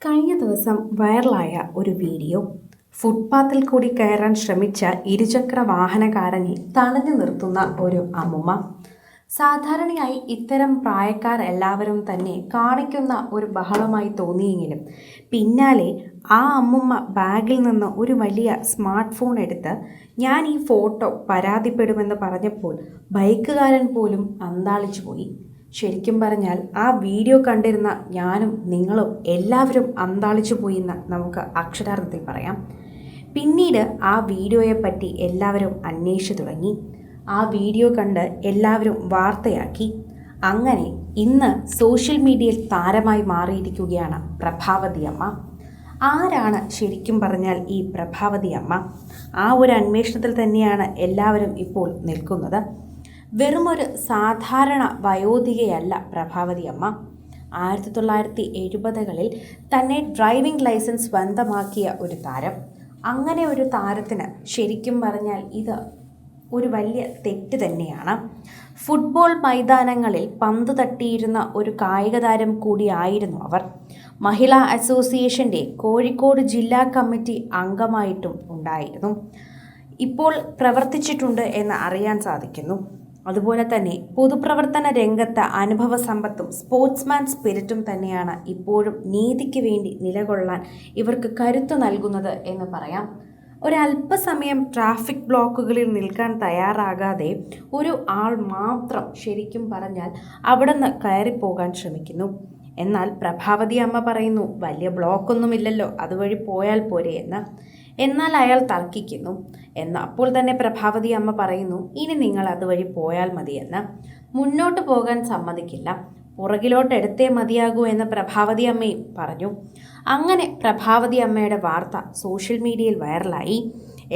കഴിഞ്ഞ ദിവസം വൈറലായ ഒരു വീഡിയോ ഫുട്പാത്തിൽ കൂടി കയറാൻ ശ്രമിച്ച ഇരുചക്ര വാഹനക്കാരനെ തടഞ്ഞു നിർത്തുന്ന ഒരു അമ്മുമ്മ. സാധാരണയായി ഇത്തരം പ്രായക്കാർ എല്ലാവരും തന്നെ കാണിക്കുന്ന ഒരു ബഹളമായി തോന്നിയെങ്കിലും പിന്നാലെ ആ അമ്മുമ്മ ബാഗിൽ നിന്ന് ഒരു വലിയ സ്മാർട്ട് ഫോൺ എടുത്ത് ഞാൻ ഈ ഫോട്ടോ പരാതിപ്പെടുമെന്ന് പറഞ്ഞപ്പോൾ ബൈക്കുകാരൻ പോലും അന്താളിച്ചു പോയി. ശരിക്കും പറഞ്ഞാൽ ആ വീഡിയോ കണ്ടിരുന്ന ഞാനും നിങ്ങളും എല്ലാവരും അന്താളിച്ചു പോയിന്ന് നമുക്ക് അക്ഷരാർത്ഥത്തിൽ പറയാം. പിന്നീട് ആ വീഡിയോയെപ്പറ്റി എല്ലാവരും അന്വേഷിച്ചു തുടങ്ങി. ആ വീഡിയോ കണ്ട് എല്ലാവരും വാർത്തയാക്കി. അങ്ങനെ ഇന്ന് സോഷ്യൽ മീഡിയയിൽ താരമായി മാറിയിരിക്കുകയാണ് പ്രഭാവതി അമ്മ. ആരാണ് ശരിക്കും പറഞ്ഞാൽ ഈ പ്രഭാവതി അമ്മ? ആ ഒരു അന്വേഷണത്തിൽ തന്നെയാണ് എല്ലാവരും ഇപ്പോൾ നിൽക്കുന്നത്. വെറുമൊരു സാധാരണ വയോധികയല്ല പ്രഭാവതി അമ്മ. 1970കളിൽ തന്നെ ഡ്രൈവിംഗ് ലൈസൻസ് സ്വന്തമാക്കിയ ഒരു താരം. അങ്ങനെ ഒരു താരത്തിന് ശരിക്കും പറഞ്ഞാൽ ഇത് ഒരു വലിയ തെറ്റ് തന്നെയാണ്. ഫുട്ബോൾ മൈതാനങ്ങളിൽ പന്ത് തട്ടിയിരുന്ന ഒരു കായിക താരം കൂടിയായിരുന്നു അവർ. മഹിളാ അസോസിയേഷൻ്റെ കോഴിക്കോട് ജില്ലാ കമ്മിറ്റി അംഗമായിട്ടും ഉണ്ടായിരുന്നു. ഇപ്പോൾ പ്രവർത്തിച്ചിട്ടുണ്ട് എന്ന് അറിയാൻ സാധിക്കുന്നു. അതുപോലെ തന്നെ പൊതുപ്രവർത്തന രംഗത്ത് അനുഭവ സമ്പത്തും സ്പോർട്സ്മാൻ സ്പിരിറ്റും തന്നെയാണ് ഇപ്പോഴും നീതിക്ക് വേണ്ടി നിലകൊള്ളാൻ ഇവർക്ക് കരുത്ത് നൽകുന്നത് എന്ന് പറയാം. ഒരല്പസമയം ട്രാഫിക് ബ്ലോക്കുകളിൽ നിൽക്കാൻ തയ്യാറാകാതെ ഒരു ആൾ മാത്രം ശരിക്കും പറഞ്ഞാൽ അവിടെ നിന്ന് കയറിപ്പോകാൻ ശ്രമിക്കുന്നു. എന്നാൽ പ്രഭാവതി അമ്മ പറയുന്നു വലിയ ബ്ലോക്കൊന്നുമില്ലല്ലോ, അതുവഴി പോയാൽ പോരെ എന്ന്. എന്നാൽ അയാൾ തർക്കിക്കുന്നു. അപ്പോൾ തന്നെ പ്രഭാവതി അമ്മ പറയുന്നു ഇനി നിങ്ങൾ അതുവഴി പോയാൽ മതിയെന്ന്. മുന്നോട്ട് പോകാൻ സമ്മതിക്കില്ല, പുറകിലോട്ട് എടുത്തേ മതിയാകൂ എന്ന് പ്രഭാവതി അമ്മയും പറഞ്ഞു. അങ്ങനെ പ്രഭാവതി അമ്മയുടെ വാർത്ത സോഷ്യൽ മീഡിയയിൽ വൈറലായി.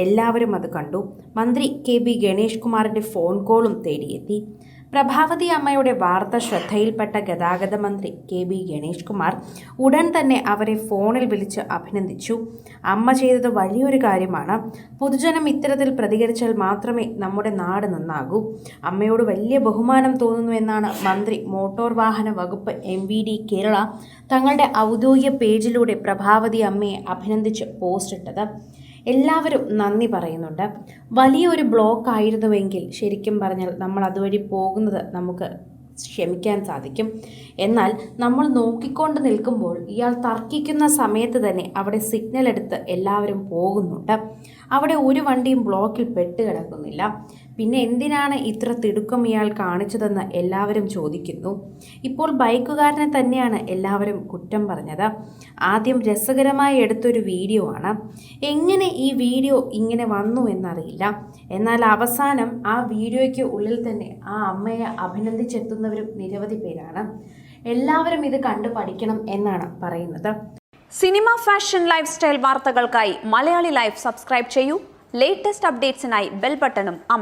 എല്ലാവരും അത് കണ്ടു. മന്ത്രി KB ഗണേഷ് കുമാറിൻ്റെ ഫോൺ കോളും തേടിയെത്തി. പ്രഭാവതി അമ്മയുടെ വാർത്ത ശ്രദ്ധയിൽപ്പെട്ട ഗതാഗത മന്ത്രി KB ഗണേഷ് കുമാർ ഉടൻ തന്നെ അവരെ ഫോണിൽ വിളിച്ച് അഭിനന്ദിച്ചു. അമ്മ ചെയ്തത് വലിയൊരു കാര്യമാണ്. പൊതുജനം ഇത്തരത്തിൽ പ്രതികരിച്ചാൽ മാത്രമേ നമ്മുടെ നാട് നന്നാകൂ. അമ്മയോട് വലിയ ബഹുമാനം തോന്നുന്നു എന്നാണ് മന്ത്രി മോട്ടോർ വാഹന വകുപ്പ് MVD കേരള തങ്ങളുടെ ഔദ്യോഗിക പേജിലൂടെ പ്രഭാവതി അമ്മയെ അഭിനന്ദിച്ച് പോസ്റ്റ് ഇട്ടത്. എല്ലാവരും നന്ദി പറയുന്നുണ്ട്. വലിയൊരു ബ്ലോക്ക് ആയിരുന്നുവെങ്കിൽ ശരിക്കും പറഞ്ഞാൽ നമ്മൾ അതുവഴി പോകുന്നത് നമുക്ക് ക്ഷമിക്കാൻ സാധിക്കും. എന്നാൽ നമ്മൾ നോക്കിക്കൊണ്ട് നിൽക്കുമ്പോൾ ഇയാൾ തർക്കിക്കുന്ന സമയത്ത് തന്നെ അവിടെ സിഗ്നൽ എടുത്ത് എല്ലാവരും പോകുന്നുണ്ട്. അവിടെ ഒരു വണ്ടിയും ബ്ലോക്കിൽ പെട്ട് കിടക്കുന്നില്ല. പിന്നെ എന്തിനാണ് ഇത്ര തിടുക്കം ഇയാൾ കാണിച്ചതെന്ന് എല്ലാവരും ചോദിക്കുന്നു. ഇപ്പോൾ ബൈക്കുകാരനെ തന്നെയാണ് എല്ലാവരും കുറ്റം പറഞ്ഞത്. ആദ്യം രസകരമായി എടുത്തൊരു വീഡിയോ ആണ്. എങ്ങനെ ഈ വീഡിയോ ഇങ്ങനെ വന്നു എന്നറിയില്ല. എന്നാൽ അവസാനം ആ വീഡിയോയ്ക്ക് ഉള്ളിൽ തന്നെ ആ അമ്മയെ അഭിനന്ദിച്ചെത്തുന്നവരും നിരവധി പേരാണ്. എല്ലാവരും ഇത് കണ്ടു പഠിക്കണം എന്നാണ് പറയുന്നത്. സിനിമ, ഫാഷൻ, ലൈഫ് സ്റ്റൈൽ വാർത്തകൾക്കായി മലയാളി ലൈഫ് സബ്സ്ക്രൈബ് ചെയ്യൂ. ലേറ്റസ്റ്റ് അപ്ഡേറ്റ്സിനായി ബെൽ ബട്ടണും അമർത്തുക.